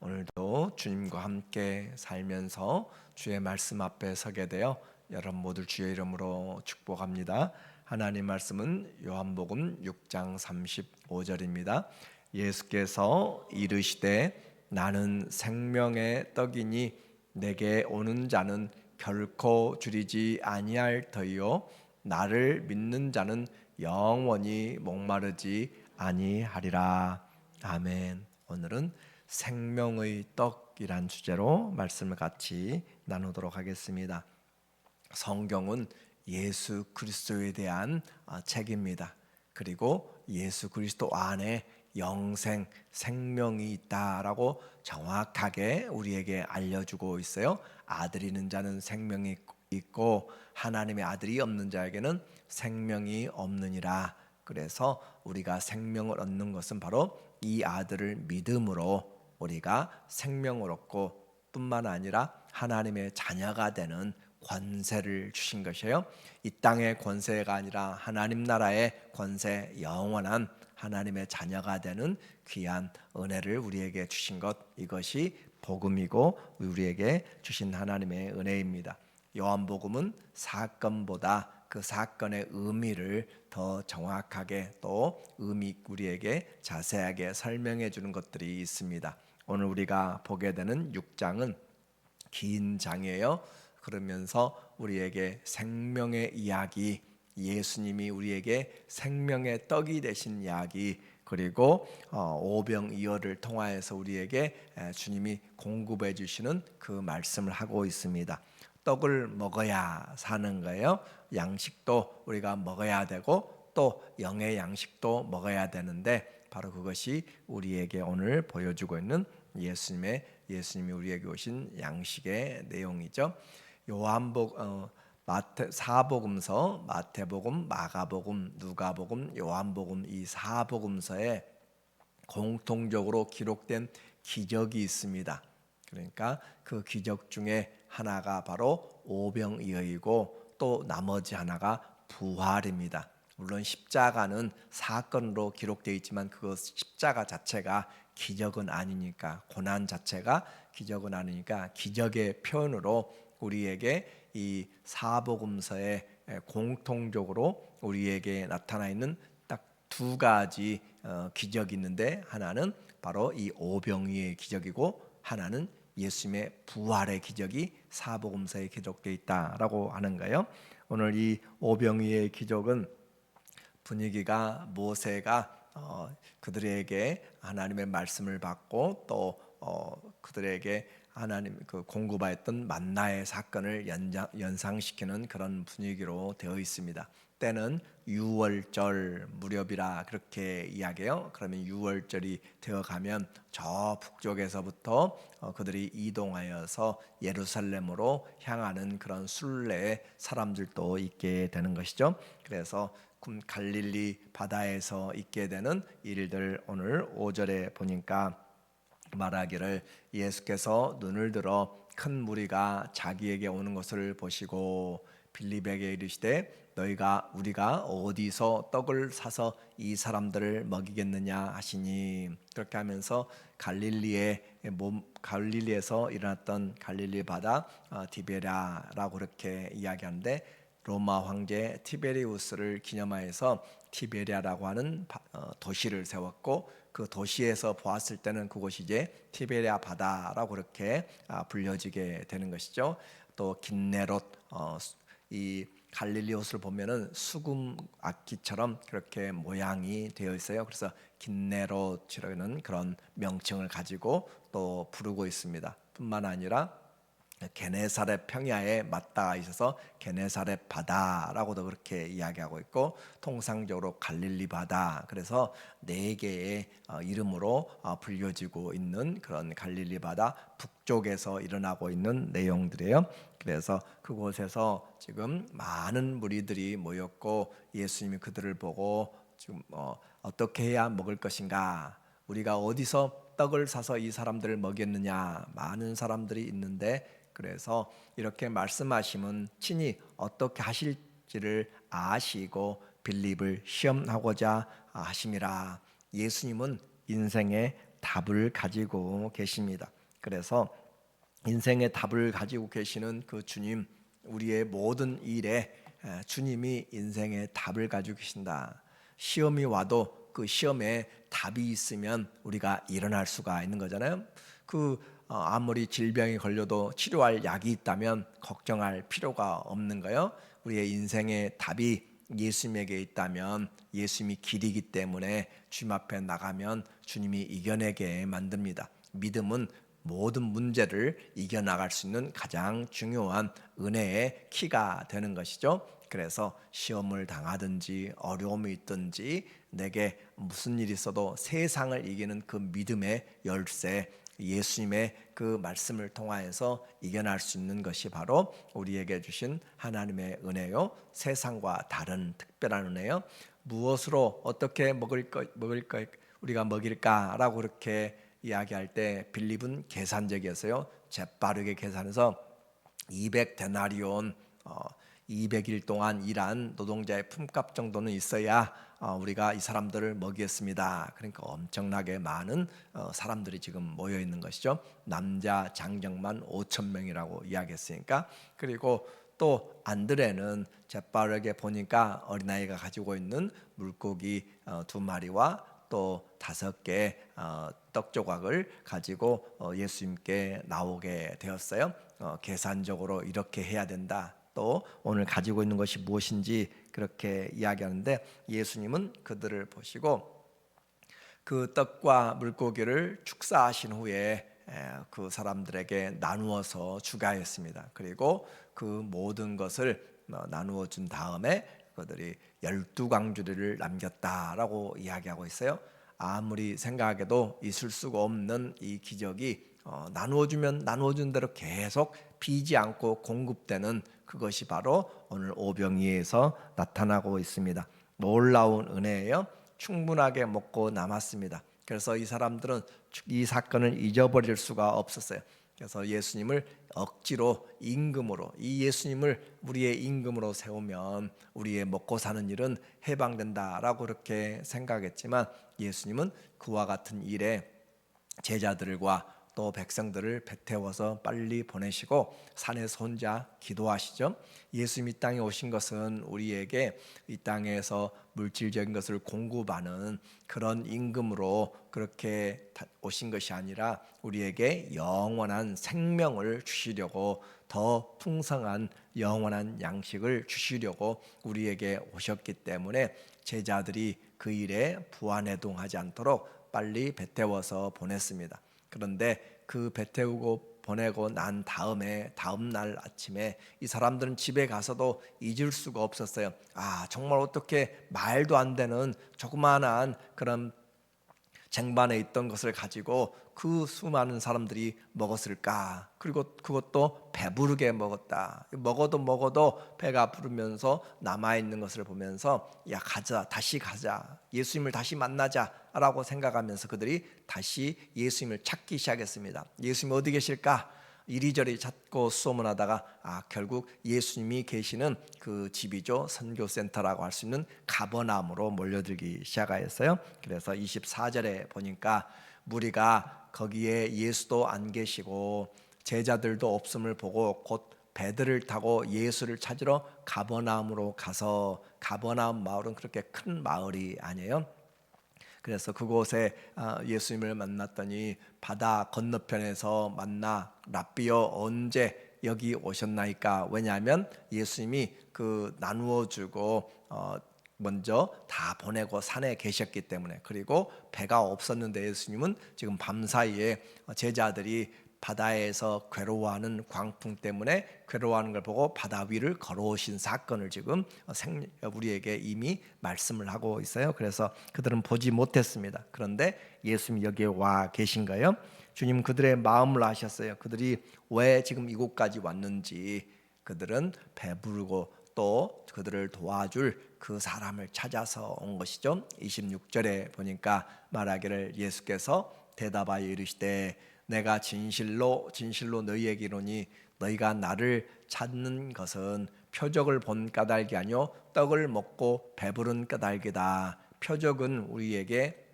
오늘도 주님과 함께 살면서 주의 말씀 앞에 서게 되어 여러분 모두 주의 이름으로 축복합니다. 하나님 말씀은 요한복음 6장 35절입니다. 예수께서 이르시되 나는 생명의 떡이니 내게 오는 자는 결코 줄이지 아니할 터이요 나를 믿는 자는 영원히 목마르지 아니하리라. 아멘. 오늘은 생명의 떡이란 주제로 말씀을 같이 나누도록 하겠습니다. 성경은 예수 그리스도에 대한 책입니다. 그리고 예수 그리스도 안에 영생, 생명이 있다라고 정확하게 우리에게 알려주고 있어요. 아들이 있는 자는 생명이 있고 하나님의 아들이 없는 자에게는 생명이 없느니라. 그래서 우리가 생명을 얻는 것은 바로 이 아들을 믿음으로 우리가 생명을 얻고 뿐만 아니라 하나님의 자녀가 되는 권세를 주신 것이에요. 이 땅의 권세가 아니라 하나님 나라의 권세, 영원한 하나님의 자녀가 되는 귀한 은혜를 우리에게 주신 것, 이것이 복음이고 우리에게 주신 하나님의 은혜입니다. 요한복음은 사건보다 그 사건의 의미를 더 정확하게 또 우리에게 자세하게 설명해 주는 것들이 있습니다. 오늘 우리가 보게 되는 6장은 긴 장이에요. 그러면서 우리에게 생명의 이야기, 예수님이 우리에게 생명의 떡이 되신 이야기, 그리고 오병이어를 통하여서 우리에게 주님이 공급해 주시는 그 말씀을 하고 있습니다. 떡을 먹어야 사는 거예요. 양식도 우리가 먹어야 되고 또 영의 양식도 먹어야 되는데 바로 그것이 우리에게 오늘 보여주고 있는 예수님이 우리에게 오신 양식의 내용이죠. 사복음서, 마태복음, 마가복음, 누가복음, 요한복음 이 사복음서에 공통적으로 기록된 기적이 있습니다. 그러니까 그 기적 중에 하나가 바로 오병이어이고 또 나머지 하나가 부활입니다. 물론 십자가는 사건으로 기록되어 있지만 그 십자가 자체가 기적은 아니니까, 고난 자체가 기적은 아니니까 기적의 표현으로 우리에게 이 사복음서에 공통적으로 우리에게 나타나 있는 딱 두 가지 기적이 있는데, 하나는 바로 이 오병이의 기적이고 하나는 예수님의 부활의 기적이 사복음서에 기록되어 있다라고 하는 거예요. 오늘 이 오병이의 기적은 분위기가 모세가 그들에게 하나님의 말씀을 받고 또 그들에게 하나님 그 공급하였던 만나의 사건을 연상시키는 그런 분위기로 되어 있습니다. 때는 유월절 무렵이라 그렇게 이야기해요. 그러면 유월절이 되어가면 저 북쪽에서부터 그들이 이동하여서 예루살렘으로 향하는 그런 순례의 사람들도 있게 되는 것이죠. 그래서 갈릴리 바다에서 있게 되는 일들, 오늘 5절에 보니까 말하기를 예수께서 눈을 들어 큰 무리가 자기에게 오는 것을 보시고 빌립에게 이르시되 우리가 어디서 떡을 사서 이 사람들을 먹이겠느냐 하시니, 그렇게 하면서 갈릴리에서 일어났던 갈릴리 바다 디베랴라고 그렇게 이야기하는데, 로마 황제 티베리우스를 기념하여서 티베리아라고 하는 도시를 세웠고, 그 도시에서 보았을 때는 그곳이 이제 티베리아 바다라고 그렇게 불려지게 되는 것이죠. 또 긴네롯, 이 갈릴리 호수를 보면은 수금 악기처럼 그렇게 모양이 되어 있어요. 그래서 긴네롯이라는 그런 명칭을 가지고 또 부르고 있습니다. 뿐만 아니라 게네사렛 평야에 맞닿아 있어서 게네사렛 바다라고도 그렇게 이야기하고 있고, 통상적으로 갈릴리 바다, 그래서 네 개의 이름으로 불려지고 있는 그런 갈릴리 바다 북쪽에서 일어나고 있는 내용들이에요. 그래서 그곳에서 지금 많은 무리들이 모였고 예수님이 그들을 보고 지금 어떻게 해야 먹을 것인가, 우리가 어디서 떡을 사서 이 사람들을 먹였느냐, 많은 사람들이 있는데, 그래서 이렇게 말씀하시면 친히 어떻게 하실지를 아시고 빌립을 시험하고자 하심이라. 예수님은 인생의 답을 가지고 계십니다. 그래서 인생의 답을 가지고 계시는 그 주님, 우리의 모든 일에 주님이 인생의 답을 가지고 계신다. 시험이 와도 그 시험에 답이 있으면 우리가 일어날 수가 있는 거잖아요. 아무리 질병이 걸려도 치료할 약이 있다면 걱정할 필요가 없는 거예요. 우리의 인생의 답이 예수님에게 있다면 예수님이 길이기 때문에 주님 앞에 나가면 주님이 이겨내게 만듭니다. 믿음은 모든 문제를 이겨나갈 수 있는 가장 중요한 은혜의 키가 되는 것이죠. 그래서 시험을 당하든지 어려움이 있든지 내게 무슨 일이 있어도 세상을 이기는 그 믿음의 열쇠, 예수님의 그 말씀을 통하여서 이겨낼 수 있는 것이 바로 우리에게 주신 하나님의 은혜요, 세상과 다른 특별한 은혜요. 무엇으로 어떻게 먹을까 우리가 먹일까라고 그렇게 이야기할 때 빌립은 계산적이었어요. 재빠르게 계산해서 200데나리온 200일 동안 일한 노동자의 품값 정도는 있어야 우리가 이 사람들을 먹이겠습니다. 그러니까 엄청나게 많은 사람들이 지금 모여 있는 것이죠. 남자 장정만 5,000명이라고 이야기했으니까. 그리고 또 안드레는 재빠르게 보니까 어린아이가 가지고 있는 물고기 2마리와 또 5개 떡 조각을 가지고 예수님께 나오게 되었어요. 계산적으로 이렇게 해야 된다. 또 오늘 가지고 있는 것이 무엇인지 그렇게 이야기하는데, 예수님은 그들을 보시고 그 떡과 물고기를 축사하신 후에 그 사람들에게 나누어서 주가했습니다. 그리고 그 모든 것을 나누어 준 다음에 그들이 12광주리를 남겼다라고 이야기하고 있어요. 아무리 생각해도 있을 수가 없는 이 기적이 나누어주면 나누어준 대로 계속 비지 않고 공급되는 그것이 바로 오늘 오병이에서 나타나고 있습니다. 놀라운 은혜예요. 충분하게 먹고 남았습니다. 그래서 이 사람들은 이 사건을 잊어버릴 수가 없었어요. 그래서 예수님을 억지로 임금으로, 이 예수님을 우리의 임금으로 세우면 우리의 먹고 사는 일은 해방된다라고 그렇게 생각했지만, 예수님은 그와 같은 일에 제자들과 또 백성들을 배태워서 빨리 보내시고 산에서 혼자 기도하시죠. 예수님이 이 땅에 오신 것은 우리에게 이 땅에서 물질적인 것을 공급하는 그런 임금으로 그렇게 오신 것이 아니라 우리에게 영원한 생명을 주시려고, 더 풍성한 영원한 양식을 주시려고 우리에게 오셨기 때문에 제자들이 그 일에 부안해동하지 않도록 빨리 배태워서 보냈습니다. 그런데 그 배태우고 보내고 난 다음에 다음 날 아침에 이 사람들은 집에 가서도 잊을 수가 없었어요. 정말 어떻게 말도 안 되는 조그마한 그런 쟁반에 있던 것을 가지고 그 수많은 사람들이 먹었을까? 그리고 그것도 배부르게 먹었다. 먹어도 배가 부르면서 남아있는 것을 보면서 야, 가자, 다시 가자, 예수님을 다시 만나자라고 생각하면서 그들이 다시 예수님을 찾기 시작했습니다. 예수님이 어디 계실까? 이리저리 찾고 소문하다가 결국 예수님이 계시는 그 집이죠, 선교센터라고 할 수 있는 가버나움으로 몰려들기 시작하였어요. 그래서 24절에 보니까 무리가 거기에 예수도 안 계시고 제자들도 없음을 보고 곧 배들을 타고 예수를 찾으러 가버나움으로 가서, 가버나움 마을은 그렇게 큰 마을이 아니에요. 그래서 그곳에 예수님을 만났더니 바다 건너편에서 만나 랍비여 언제 여기 오셨나이까? 왜냐하면 예수님이 그 나누어 주고 먼저 다 보내고 산에 계셨기 때문에. 그리고 배가 없었는데 예수님은 지금 밤사이에 제자들이 바다에서 괴로워하는 광풍 때문에 괴로워하는 걸 보고 바다 위를 걸어오신 사건을 지금 우리에게 이미 말씀을 하고 있어요. 그래서 그들은 보지 못했습니다. 그런데 예수님이 여기에 와 계신 거예요. 주님 그들의 마음을 아셨어요. 그들이 왜 지금 이곳까지 왔는지. 그들은 배부르고 또 그들을 도와줄 그 사람을 찾아서 온 것이죠. 26절에 보니까 말하기를 예수께서 대답하여 이르시되 내가 진실로 너희에게 이르노니 너희가 나를 찾는 것은 표적을 본 까닭이 아니요 떡을 먹고 배부른 까닭이다. 표적은 우리에게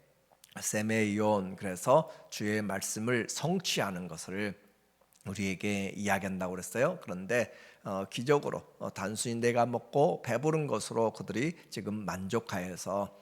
세메이온, 그래서 주의 말씀을 성취하는 것을 우리에게 이야기한다고 그랬어요. 그런데 기적으로 단순히 내가 먹고 배부른 것으로 그들이 지금 만족하여서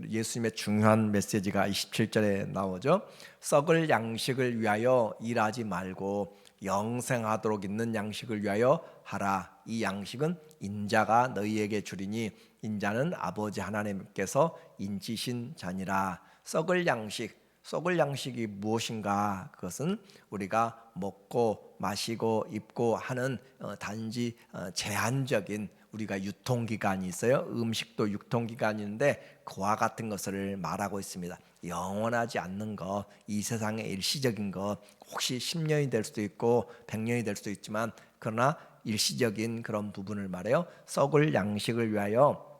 예수님의 중요한 메시지가 27절에 나오죠. 썩을 양식을 위하여 일하지 말고 영생하도록 있는 양식을 위하여 하라. 이 양식은 인자가 너희에게 주리니 인자는 아버지 하나님께서 인치신 자니라. 썩을 양식이 무엇인가? 그것은 우리가 먹고 마시고 입고 하는 단지 제한적인 우리가 유통기간이 있어요. 음식도 유통기간인데 그와 같은 것을 말하고 있습니다. 영원하지 않는 것, 이 세상의 일시적인 것, 혹시 10년이 될 수도 있고 100년이 될 수도 있지만 그러나 일시적인 그런 부분을 말해요. 썩을 양식을 위하여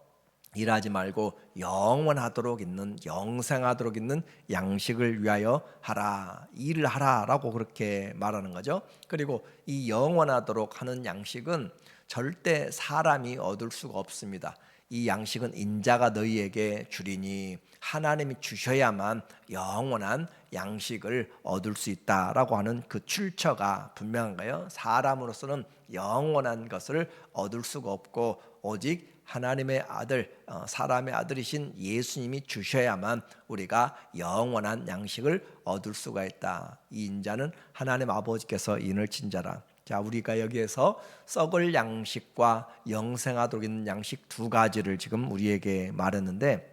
일하지 말고 영원하도록 있는, 영생하도록 있는 양식을 위하여 하라. 일을 하라라고 그렇게 말하는 거죠. 그리고 이 영원하도록 하는 양식은 절대 사람이 얻을 수가 없습니다. 이 양식은 인자가 너희에게 주리니, 하나님이 주셔야만 영원한 양식을 얻을 수 있다라고 하는 그 출처가 분명한가요? 사람으로서는 영원한 것을 얻을 수가 없고 오직 하나님의 아들, 사람의 아들이신 예수님이 주셔야만 우리가 영원한 양식을 얻을 수가 있다. 이 인자는 하나님 아버지께서 인을 자라. 자, 우리가 여기에서 썩을 양식과 영생하도록 있는 양식 두 가지를 지금 우리에게 말했는데,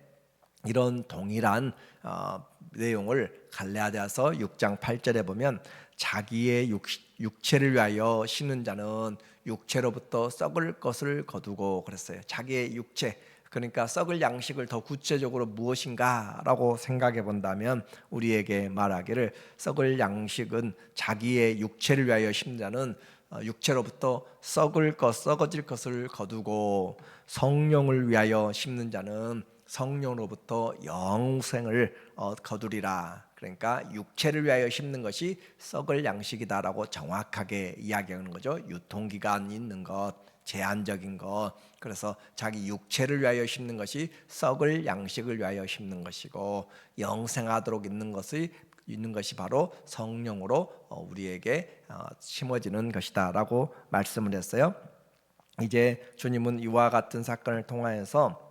이런 동일한 내용을 갈라디아서 6장 8절에 보면 자기의 육체를 위하여 심는 자는 육체로부터 썩을 것을 거두고 그랬어요. 자기의 육체, 그러니까 썩을 양식을 더 구체적으로 무엇인가라고 생각해 본다면 우리에게 말하기를, 썩을 양식은 자기의 육체를 위하여 심는 자는 육체로부터 썩어질 것을 거두고, 성령을 위하여 심는 자는 성령으로부터 영생을 거두리라. 그러니까 육체를 위하여 심는 것이 썩을 양식이다라고 정확하게 이야기하는 거죠. 유통기간 있는 것, 제한적인 것. 그래서 자기 육체를 위하여 심는 것이 썩을 양식을 위하여 심는 것이고, 영생하도록 있는 것이 바로 성령으로 우리에게 심어지는 것이다라고 말씀을 했어요. 이제 주님은 이와 같은 사건을 통하여서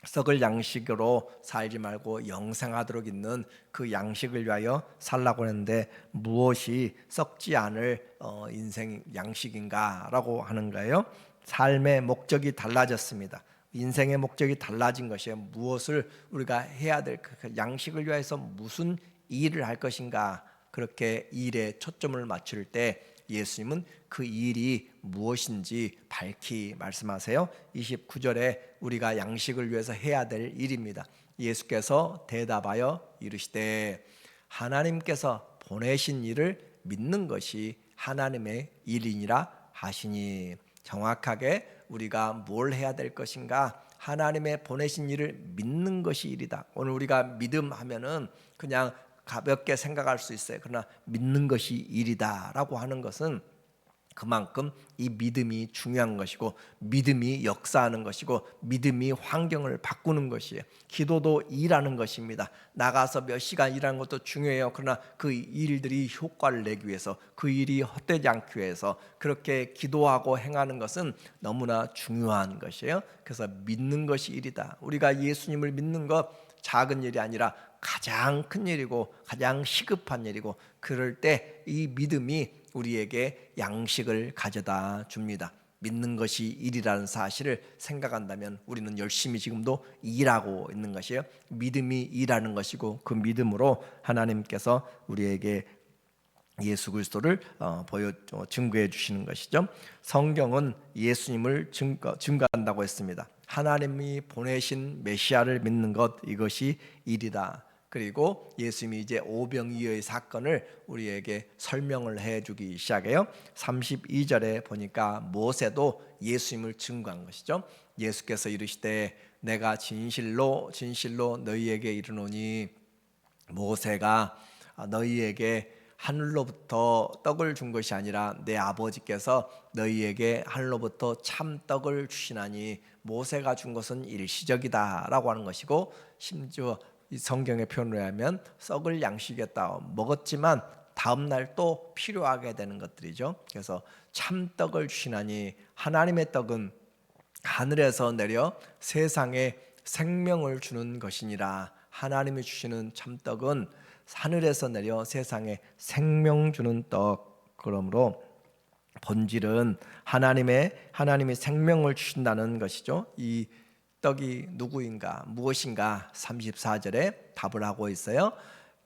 썩을 양식으로 살지 말고 영생하도록 있는 그 양식을 위하여 살라고 했는데, 무엇이 썩지 않을 인생 양식인가라고 하는 거예요. 삶의 목적이 달라졌습니다. 인생의 목적이 달라진 것이에요. 무엇을 우리가 해야 될, 그 양식을 위해서 무슨 일을 할 것인가, 그렇게 일에 초점을 맞출 때 예수님은 그 일이 무엇인지 밝히 말씀하세요. 29절에 우리가 양식을 위해서 해야 될 일입니다. 예수께서 대답하여 이르시되 하나님께서 보내신 일을 믿는 것이 하나님의 일이니라 하시니. 정확하게 우리가 뭘 해야 될 것인가? 하나님의 보내신 일을 믿는 것이 일이다. 오늘 우리가 믿음 하면은 그냥 가볍게 생각할 수 있어요. 그러나 믿는 것이 일이다라고 하는 것은 그만큼 이 믿음이 중요한 것이고, 믿음이 역사하는 것이고, 믿음이 환경을 바꾸는 것이에요. 기도도 일하는 것입니다. 나가서 몇 시간 일하는 것도 중요해요. 그러나 그 일들이 효과를 내기 위해서, 그 일이 헛되지 않기 위해서 그렇게 기도하고 행하는 것은 너무나 중요한 것이에요. 그래서 믿는 것이 일이다. 우리가 예수님을 믿는 것 작은 일이 아니라 가장 큰 일이고 가장 시급한 일이고, 그럴 때 이 믿음이 우리에게 양식을 가져다 줍니다. 믿는 것이 일이라는 사실을 생각한다면 우리는 열심히 지금도 일하고 있는 것이에요. 믿음이 일하는 것이고, 그 믿음으로 하나님께서 우리에게 예수 그리스도를 증거해 주시는 것이죠. 성경은 예수님을 증거한다고 했습니다. 하나님이 보내신 메시아를 믿는 것, 이것이 일이다. 그리고 예수님이 이제 오병이어의 사건을 우리에게 설명을 해주기 시작해요. 32절에 보니까 모세도 예수님을 증거한 것이죠. 예수께서 이르시되 내가 진실로 너희에게 이르노니 모세가 너희에게 하늘로부터 떡을 준 것이 아니라 내 아버지께서 너희에게 하늘로부터 참 떡을 주시나니, 모세가 준 것은 일시적이다라고 하는 것이고, 심지어 이 성경의 표현을 하면 썩을 양식이었다. 먹었지만 다음 날 또 필요하게 되는 것들이죠. 그래서 참떡을 주시나니 하나님의 떡은 하늘에서 내려 세상에 생명을 주는 것이니라. 하나님이 주시는 참떡은 하늘에서 내려 세상에 생명 주는 떡. 그러므로 본질은 하나님이 생명을 주신다는 것이죠. 이 떡이 누구인가 무엇인가 34절에 답을 하고 있어요.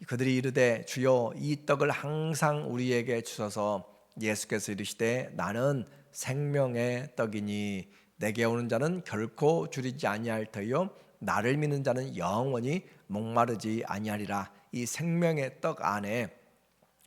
그들이 이르되 주여 이 떡을 항상 우리에게 주셔서 예수께서 이르시되 나는 생명의 떡이니 내게 오는 자는 결코 줄이지 아니할 터요 나를 믿는 자는 영원히 목마르지 아니하리라. 이 생명의 떡 안에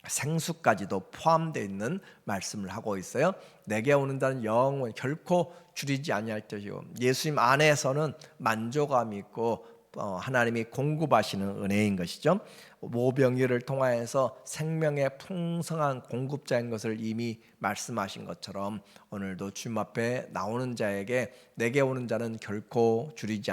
생수까지도 포함되어 있는 말씀을 하고 있어요. 내게 오는 자는 영원히 결코 줄이지 아니할 것이요. 예수님 안에서는 만족감이 있고 하나님이 공급하시는 은혜인 것이죠. 모병이를 통하여서 생명의 풍성한 공급자인 것을 이미 말씀하신 것처럼 오늘도 주님 앞에 나오는 자에게 내게 오는 자는 결코 줄이지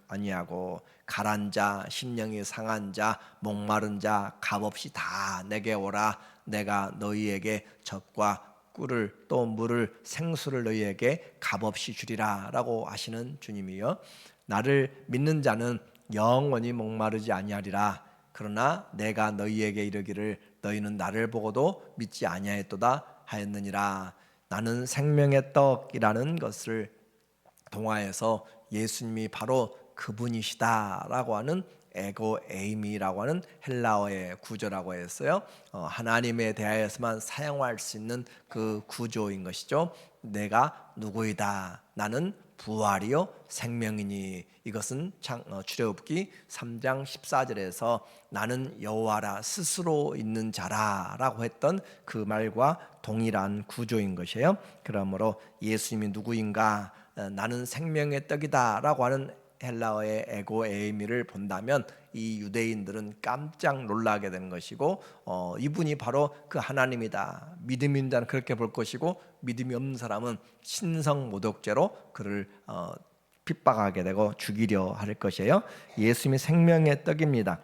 아니하고 가란 자, 심령이 상한 자, 목마른 자 값없이 다 내게 오라. 내가 너희에게 젖과 꿀을 또 물을 생수를 너희에게 값없이 주리라 라고 하시는 주님이요, 나를 믿는 자는 영원히 목마르지 아니하리라. 그러나 내가 너희에게 이르기를 너희는 나를 보고도 믿지 아니하였도다 하였느니라. 나는 생명의 떡이라는 것을 동화에서 예수님이 바로 그분이시다라고 하는 에고 에이미라고 하는 헬라어의 구조라고 했어요. 하나님에 대하여서만 사용할 수 있는 그 구조인 것이죠. 내가 누구이다. 나는 부활이요 생명이니. 이것은 출애굽기 3장 14절에서 나는 여호와라 스스로 있는 자라라고 했던 그 말과 동일한 구조인 것이에요. 그러므로 예수님이 누구인가? 나는 생명의 떡이다라고 하는 헬라어의 에고 에이미를 본다면 이 유대인들은 깜짝 놀라게 되는 것이고 이분이 바로 그 하나님이다. 믿음이 있는 자는 그렇게 볼 것이고 믿음이 없는 사람은 신성 모독죄로 그를 핍박하게 되고 죽이려 할 것이에요. 예수님이 생명의 떡입니다.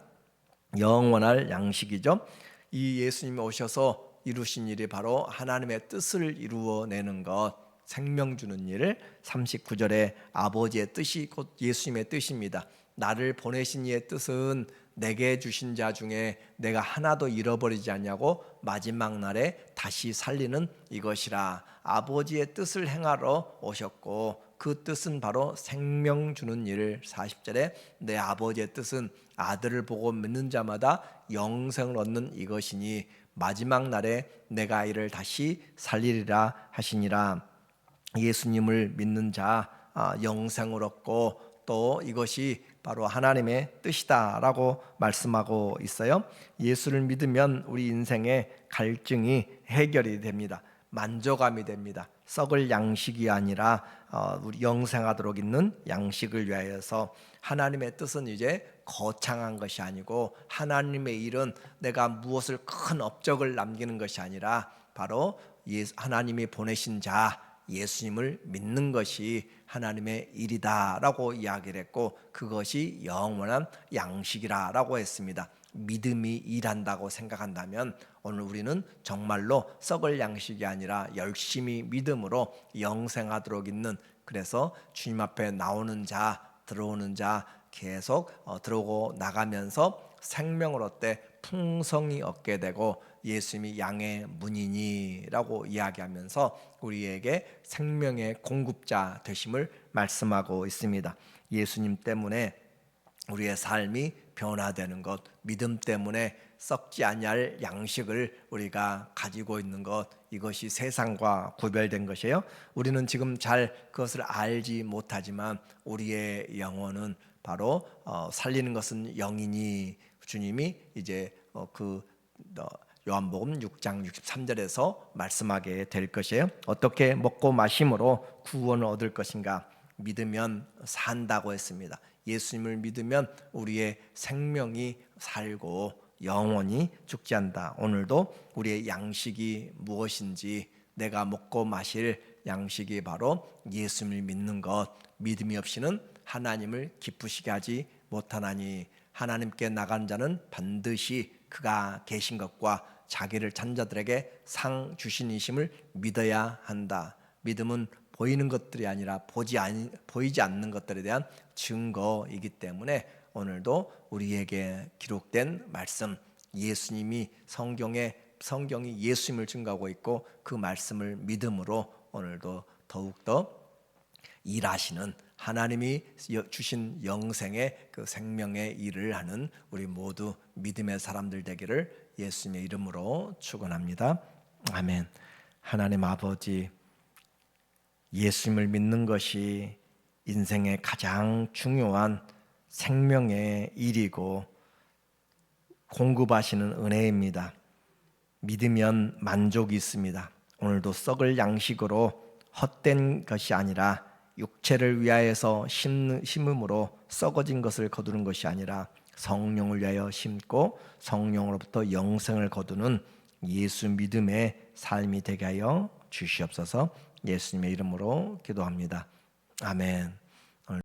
영원할 양식이죠. 이 예수님이 오셔서 이루신 일이 바로 하나님의 뜻을 이루어내는 것, 생명 주는 일. 39절에 아버지의 뜻이 곧 예수님의 뜻입니다. 나를 보내신 이의 뜻은 내게 주신 자 중에 내가 하나도 잃어버리지 않냐고 마지막 날에 다시 살리는 이것이라. 아버지의 뜻을 행하러 오셨고 그 뜻은 바로 생명 주는 일. 40절에 내 아버지의 뜻은 아들을 보고 믿는 자마다 영생을 얻는 이것이니 마지막 날에 내가 이를 다시 살리리라 하시니라. 예수님을 믿는 자 영생을 얻고 또 이것이 바로 하나님의 뜻이다라고 말씀하고 있어요. 예수를 믿으면 우리 인생의 갈증이 해결이 됩니다. 만족함이 됩니다. 썩을 양식이 아니라 우리 영생하도록 있는 양식을 위하여서 하나님의 뜻은 이제 거창한 것이 아니고 하나님의 일은 내가 무엇을 큰 업적을 남기는 것이 아니라 바로 하나님이 보내신 자 예수님을 믿는 것이 하나님의 일이다라고 이야기를 했고 그것이 영원한 양식이라고 했습니다. 믿음이 일한다고 생각한다면 오늘 우리는 정말로 썩을 양식이 아니라 열심히 믿음으로 영생하도록 있는, 그래서 주님 앞에 나오는 자 들어오는 자 계속 들어오고 나가면서 생명을 얻되 풍성히 얻게 되고 예수님이 양의 문이니라고 이야기하면서 우리에게 생명의 공급자 되심을 말씀하고 있습니다. 예수님 때문에 우리의 삶이 변화되는 것, 믿음 때문에 썩지 아니할 양식을 우리가 가지고 있는 것, 이것이 세상과 구별된 것이에요. 우리는 지금 잘 그것을 알지 못하지만 우리의 영혼은 바로 살리는 것은 영이니 주님이 이제 요한복음 6장 63절에서 말씀하게 될 것이에요. 어떻게 먹고 마심으로 구원을 얻을 것인가? 믿으면 산다고 했습니다. 예수님을 믿으면 우리의 생명이 살고 영원히 죽지 않는다. 오늘도 우리의 양식이 무엇인지, 내가 먹고 마실 양식이 바로 예수님을 믿는 것, 믿음이 없이는 하나님을 기쁘시게 하지 못하나니 하나님께 나간 자는 반드시 그가 계신 것과 자기를 찬자들에게 상 주신이심을 믿어야 한다. 믿음은 보이는 것들이 아니라 보이지 않는 것들에 대한 증거이기 때문에 오늘도 우리에게 기록된 말씀, 예수님이 성경이 예수님을 증거하고 있고 그 말씀을 믿음으로 오늘도 더욱더 일하시는 하나님이 주신 영생의 그 생명의 일을 하는 우리 모두 믿음의 사람들 되기를 예수님의 이름으로 축원합니다. 아멘. 하나님 아버지, 예수님을 믿는 것이 인생의 가장 중요한 생명의 일이고 공급하시는 은혜입니다. 믿으면 만족이 있습니다. 오늘도 썩을 양식으로 헛된 것이 아니라 육체를 위하여서 심음으로 썩어진 것을 거두는 것이 아니라 성령을 위하여 심고 성령으로부터 영생을 거두는 예수 믿음의 삶이 되게 하여 주시옵소서. 예수님의 이름으로 기도합니다. 아멘.